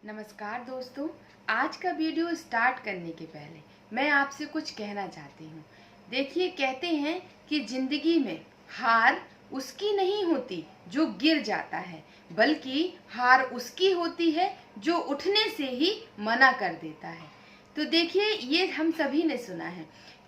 नमस्कार दोस्तों। आज का वीडियो स्टार्ट करने के पहले मैं आपसे कुछ कहना चाहती हूँ। देखिए, कहते हैं कि जिंदगी में हार उसकी नहीं होती जो गिर जाता है, बल्कि हार उसकी होती है जो उठने से ही मना कर देता है। तो देखिए, ये हम सभी ने सुना है।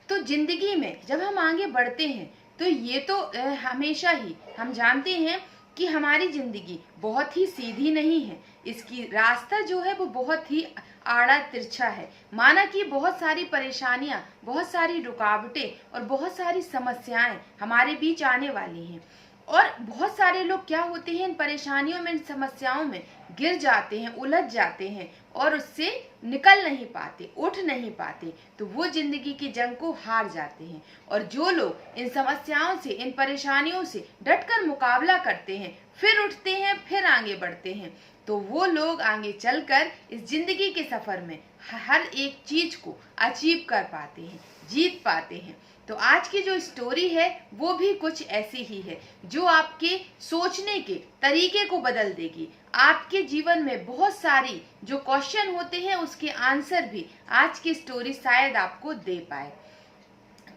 तो जिंदगी में जब हम आगे बढ़ते हैं तो ये तो हमेशा ही हम जानते हैं कि हमारी जिंदगी बहुत ही सीधी नहीं है। इसकी रास्ता जो है वो बहुत ही आड़ा तिरछा है। माना कि बहुत सारी परेशानियां, बहुत सारी रुकावटें और बहुत सारी समस्याएं हमारे बीच आने वाली हैं। और बहुत सारे लोग क्या होते हैं, इन परेशानियों में, इन समस्याओं में गिर जाते हैं, उलझ जाते हैं और उससे निकल नहीं पाते, उठ नहीं पाते, तो वो जिंदगी की जंग को हार जाते हैं। और जो लोग इन समस्याओं से, इन परेशानियों से डटकर मुकाबला करते हैं, फिर उठते हैं, फिर आगे बढ़ते हैं, तो वो लोग आगे चलकर इस जिंदगी के सफर में हर एक चीज को अचीव कर पाते हैं, जीत पाते हैं। तो आज की जो स्टोरी है वो भी कुछ ऐसी ही है, जो आपके सोचने के तरीके को बदल देगी। आपके जीवन में बहुत सारी जो क्वेश्चन होते हैं उसके आंसर भी आज की स्टोरी शायद आपको दे पाए।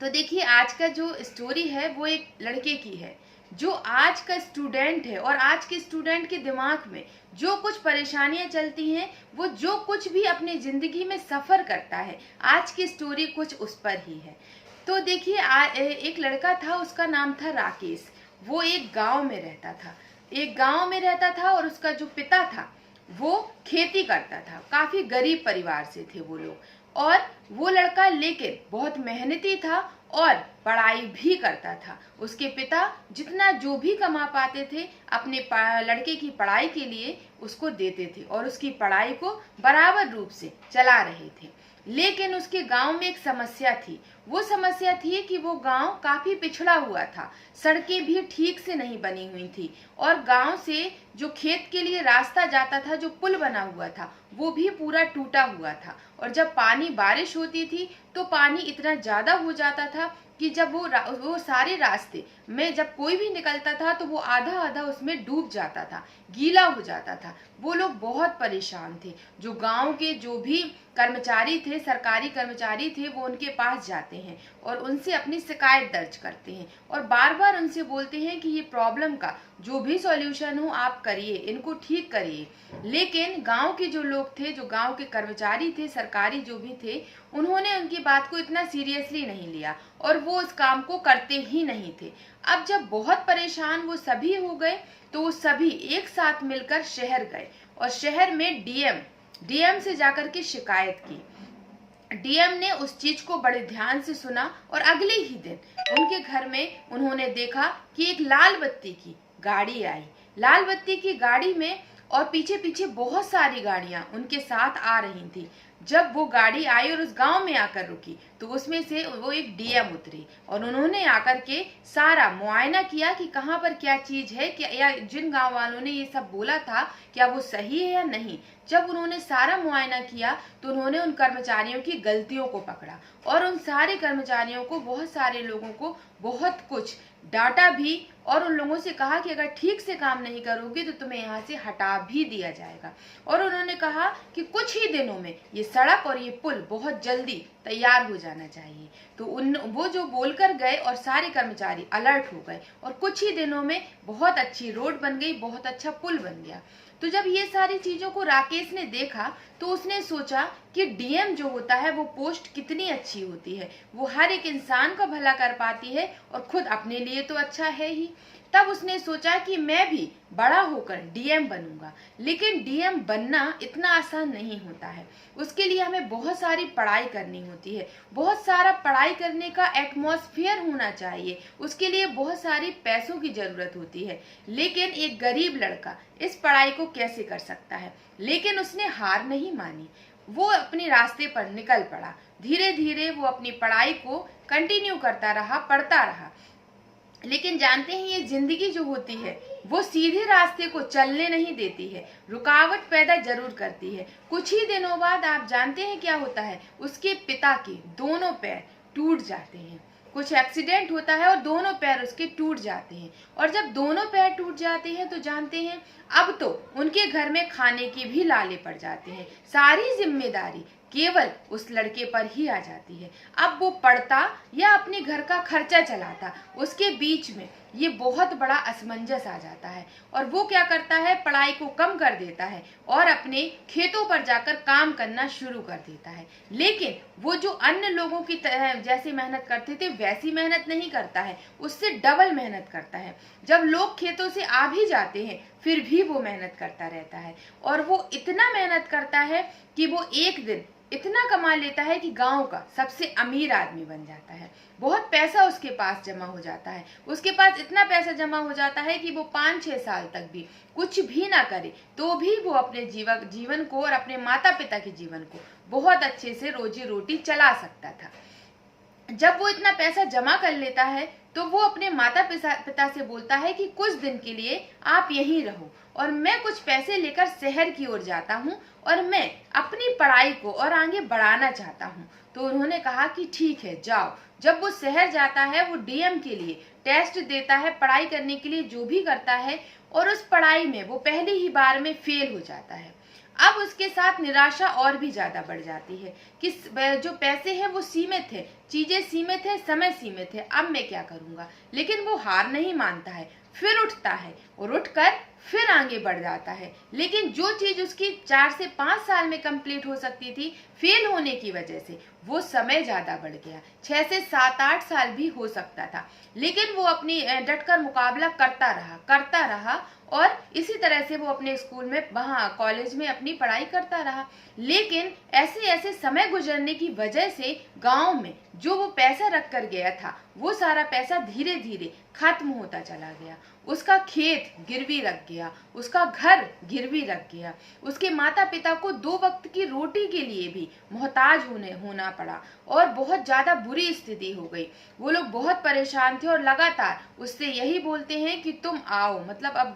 तो देखिए, आज का जो स्टोरी है वो एक लड़के की है जो आज का स्टूडेंट है, और आज के स्टूडेंट के दिमाग में जो कुछ परेशानियां चलती हैं, वो जो कुछ भी अपने जिंदगी में सफर करता है, आज की स्टोरी कुछ उस पर ही है। तो देखिए, एक लड़का था, उसका नाम था राकेश। वो एक गांव में रहता था, और उसका जो पिता था वो खेती करता था। काफी गरीब परिवार से थे वो लोग, और वो लड़का लेकिन बहुत मेहनती था और पढ़ाई भी करता था। उसके पिता जितना जो भी कमा पाते थे अपने लड़के की पढ़ाई के लिए उसको देते थे, और उसकी पढ़ाई को बराबर रूप से चला रहे थे। लेकिन उसके गांव में एक समस्या थी। वो समस्या थी कि वो गांव काफी पिछड़ा हुआ था, सड़कें भी ठीक से नहीं बनी हुई थी, और गांव से जो खेत के लिए रास्ता जाता था, जो पुल बना हुआ था, वो भी पूरा टूटा हुआ था। और जब बारिश होती थी तो पानी इतना ज्यादा हो जाता था कि जब वो सारे रास्ते में जब कोई भी निकलता था तो वो आधा आधा उसमें डूब जाता था, गीला हो जाता था। वो लोग बहुत परेशान थे। जो गांव के जो भी कर्मचारी थे, सरकारी कर्मचारी थे, वो उनके पास जाते हैं और उनसे अपनी शिकायत दर्ज करते हैं, और बार बार उनसे बोलते हैं कि ये प्रॉब्लम का जो भी सॉल्यूशन हो आप करिए, इनको ठीक करिए। लेकिन गांव के जो लोग थे, जो गांव के कर्मचारी थे, सरकारी जो भी थे, उन्होंने उनकी बात को इतना सीरियसली नहीं लिया और वो उस काम को करते ही नहीं थे। अब जब बहुत परेशान वो सभी हो गए तो वो सभी एक साथ मिलकर शहर गए, और शहर में डीएम से जाकर के शिकायत की। डीएम ने उस चीज को बड़े ध्यान से सुना, और अगले ही दिन उनके घर में उन्होंने देखा कि एक लाल बत्ती की गाड़ी आई। लाल बत्ती की गाड़ी में और पीछे पीछे बहुत सारी गाड़ियां उनके साथ आ रही थी। जब वो गाड़ी आई और उस गांव में आकर रुकी तो उसमें से वो एक डीएम उतरी, और उन्होंने आकर के सारा मुआयना किया कि कहाँ पर क्या चीज है, क्या या जिन गांव वालों ने ये सब बोला था क्या वो सही है या नहीं। जब उन्होंने सारा मुआयना किया तो उन्होंने उन कर्मचारियों की गलतियों को पकड़ा, और उन सारे कर्मचारियों को, बहुत सारे लोगों को बहुत कुछ डांटा भी, और उन लोगों से कहा कि अगर ठीक से काम नहीं करोगे तो तुम्हें यहाँ से हटा भी दिया जाएगा। और उन्होंने कहा कि कुछ ही दिनों में ये सड़क और ये पुल बहुत जल्दी तैयार हो जाना चाहिए। तो वो जो बोलकर गए और सारे कर्मचारी अलर्ट हो गए, और कुछ ही दिनों में बहुत अच्छी रोड बन गई, बहुत अच्छा पुल बन गया। तो जब ये सारी चीजों को राकेश ने देखा तो उसने सोचा कि डीएम जो होता है वो पोस्ट कितनी अच्छी होती है, वो हर एक इंसान का भला कर पाती है और खुद अपने लिए तो अच्छा है ही। तब उसने सोचा कि मैं भी बड़ा होकर डीएम बनूंगा। लेकिन डीएम बनना इतना आसान नहीं होता है, उसके लिए हमें बहुत सारी पढ़ाई करनी होती है, बहुत सारा पढ़ाई करने का एटमॉस्फेयर होना चाहिए, उसके लिए बहुत सारी पैसों की जरूरत होती है। लेकिन एक गरीब लड़का इस पढ़ाई को कैसे कर सकता है? लेकिन उसने हार नहीं मानी, वो अपने रास्ते पर निकल पड़ा। धीरे धीरे वो अपनी पढ़ाई को कंटिन्यू करता रहा, पढ़ता रहा। लेकिन जानते हैं, ये जिंदगी जो होती है वो सीधे रास्ते को चलने नहीं देती है, रुकावट पैदा जरूर करती है। कुछ ही दिनों बाद आप जानते हैं क्या होता है, उसके पिता के दोनों पैर टूट जाते हैं। कुछ एक्सीडेंट होता है और दोनों पैर उसके टूट जाते हैं। और जब दोनों पैर टूट जाते हैं तो जानते हैं अब तो उनके घर में खाने की भी लाले पड़ जाते हैं। सारी जिम्मेदारी केवल उस लड़के पर ही आ जाती है। अब वो पढ़ता या अपने घर का खर्चा चलाता, उसके बीच में ये बहुत बड़ा असमंजस आ जाता है और वो क्या करता है, पढ़ाई को कम कर देता है और अपने खेतों पर जाकर काम करना शुरू कर देता है। लेकिन वो जो अन्य लोगों की तरह जैसी मेहनत करते थे वैसी मेहनत नहीं करता है, उससे डबल मेहनत करता है। जब लोग खेतों से आ भी जाते हैं फिर भी वो मेहनत करता रहता है और वो इतना मेहनत करता है कि वो एक दिन इतना कमा लेता है कि गांव का सबसे अमीर आदमी बन जाता है। बहुत पैसा उसके पास जमा हो जाता है। उसके पास इतना पैसा जमा हो जाता है कि वो 5-6 साल तक भी कुछ भी ना करे तो भी वो अपने जीवन को और अपने माता पिता के जीवन को बहुत अच्छे से रोजी रोटी चला सकता था। जब वो इतना पैसा जमा कर लेता है तो वो अपने माता पिता से बोलता है कि कुछ दिन के लिए आप यहीं रहो और मैं कुछ पैसे लेकर शहर की ओर जाता हूँ और मैं अपनी पढ़ाई को और आगे बढ़ाना चाहता हूँ। तो उन्होंने कहा कि ठीक है जाओ। जब वो शहर जाता है वो डीएम के लिए टेस्ट देता है, पढ़ाई करने के लिए जो भी करता है और उस पढ़ाई में वो पहली ही बार में फेल हो जाता है। अब उसके साथ निराशा और भी ज्यादा बढ़ जाती है कि जो पैसे हैं वो सीमित है, चीजें सीमित है, समय सीमित है, अब मैं क्या करूंगा। लेकिन वो हार नहीं मानता है, फिर उठता है और उठकर फिर आगे बढ़ जाता है। लेकिन जो चीज उसकी 4 से 5 साल में कंप्लीट हो सकती थी, फेल होने की वजह से वो समय ज्यादा बढ़ गया, 6 से 7-8 साल भी हो सकता था। लेकिन वो अपनी डटकर मुकाबला करता रहा और इसी तरह से वो अपने स्कूल में वहाँ कॉलेज में अपनी पढ़ाई करता रहा। लेकिन ऐसे ऐसे समय गुजरने की वजह से गांव में जो वो पैसा रख कर गया था वो सारा पैसा धीरे धीरे खत्म होता चला गया। उसका खेत गिरवी रख गया, उसका घर गिरवी रख गया, उसके माता पिता को 2 वक्त की रोटी के लिए भी मोहताज होना पड़ा और बहुत ज्यादा बुरी स्थिति हो गई। वो लोग बहुत परेशान थे और लगातार उससे यही बोलते हैं कि तुम आओ, मतलब अब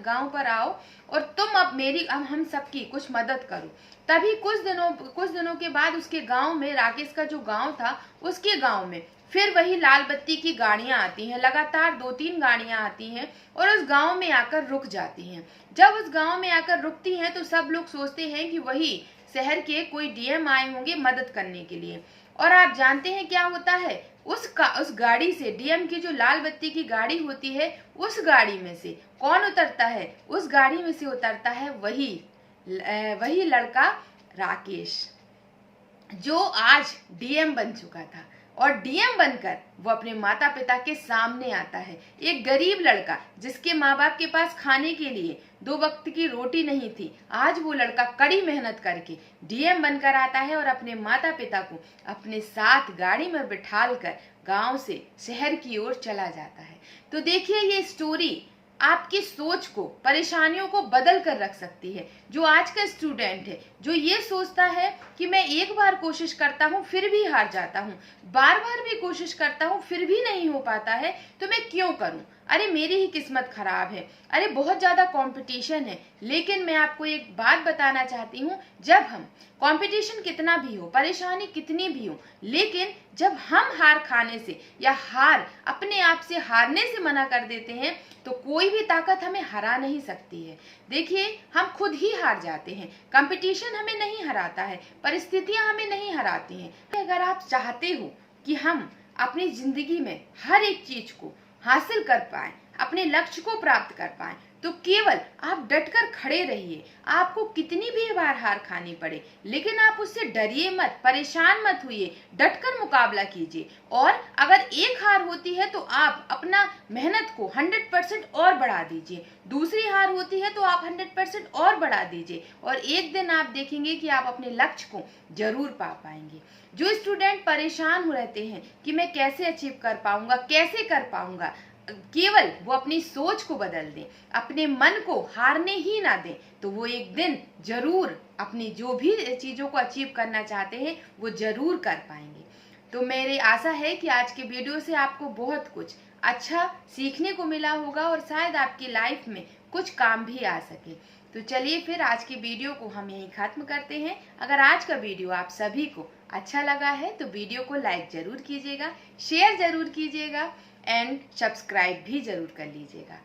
गांव पर आओ और तुम अब हम सबकी कुछ मदद करो। तभी कुछ दिनों के बाद उसके गांव में, राकेश का जो गांव था उसके गांव में फिर वही लाल बत्ती की गाड़ियां आती हैं, लगातार 2-3 गाड़ियां आती हैं और उस गांव में आकर रुक जाती हैं। जब उस गांव में आकर रुकती हैं तो सब लोग सोचते हैं कि वही शहर के कोई डीएम आए होंगे मदद करने के लिए। और आप जानते हैं क्या होता है, उस गाड़ी से, डीएम की जो लाल बत्ती की गाड़ी होती है, उस गाड़ी में से कौन उतरता है? उस गाड़ी में से उतरता है वही लड़का राकेश, जो आज डीएम बन चुका था। और डीएम बनकर वो अपने माता पिता के सामने आता है। एक गरीब लड़का जिसके माँ बाप के पास खाने के लिए 2 वक्त की रोटी नहीं थी, आज वो लड़का कड़ी मेहनत करके डीएम बनकर आता है और अपने माता पिता को अपने साथ गाड़ी में बिठाल कर गाँव से शहर की ओर चला जाता है। तो देखिए, ये स्टोरी आपकी सोच को, परेशानियों को बदल कर रख सकती है। जो आज का स्टूडेंट है, जो ये सोचता है कि मैं एक बार कोशिश करता हूँ फिर भी हार जाता हूँ, बार बार भी कोशिश करता हूँ फिर भी नहीं हो पाता है, तो मैं क्यों करूँ, अरे मेरी ही किस्मत खराब है, अरे बहुत ज्यादा कंपटीशन है। लेकिन मैं आपको एक बात बताना चाहती हूँ, जब हम कंपटीशन कितना भी हो, परेशानी कितनी भी हो, लेकिन जब हम हार खाने से या अपने आप से हारने से मना कर देते हैं तो कोई भी ताकत हमें हरा नहीं सकती है। देखिए, हम खुद ही हार जाते हैं, कंपटीशन हमें नहीं हराता है, परिस्थितियां हमें नहीं हराती हैं। अगर आप चाहते हो कि हम अपनी जिंदगी में हर एक चीज को हासिल कर पाए, अपने लक्ष्य को प्राप्त कर पाए, तो केवल आप डटकर खड़े रहिए। आपको कितनी भी बार हार खानी पड़े, लेकिन आप उससे डरिए मत, परेशान मत होइए, डटकर मुकाबला कीजिए। और अगर एक हार होती है तो आप अपना मेहनत को 100% और बढ़ा दीजिए, दूसरी हार होती है तो आप 100% और बढ़ा दीजिए, और एक दिन आप देखेंगे कि आप अपने लक्ष्य को जरूर पा पाएंगे। जो स्टूडेंट परेशान हो रहते हैं कि मैं कैसे अचीव कर पाऊंगा, कैसे कर पाऊंगा, केवल वो अपनी सोच को बदल दें, अपने मन को हारने ही ना दें, तो वो एक दिन जरूर अपनी जो भी चीजों को अचीव करना चाहते हैं वो जरूर कर पाएंगे। तो मेरी आशा है कि आज के वीडियो से आपको बहुत कुछ अच्छा सीखने को मिला होगा और शायद आपकी लाइफ में कुछ काम भी आ सके। तो चलिए फिर आज की वीडियो को हम यहीं खत्म करते हैं। अगर आज का वीडियो आप सभी को अच्छा लगा है तो वीडियो को लाइक ज़रूर कीजिएगा, शेयर ज़रूर कीजिएगा एंड सब्सक्राइब भी ज़रूर कर लीजिएगा।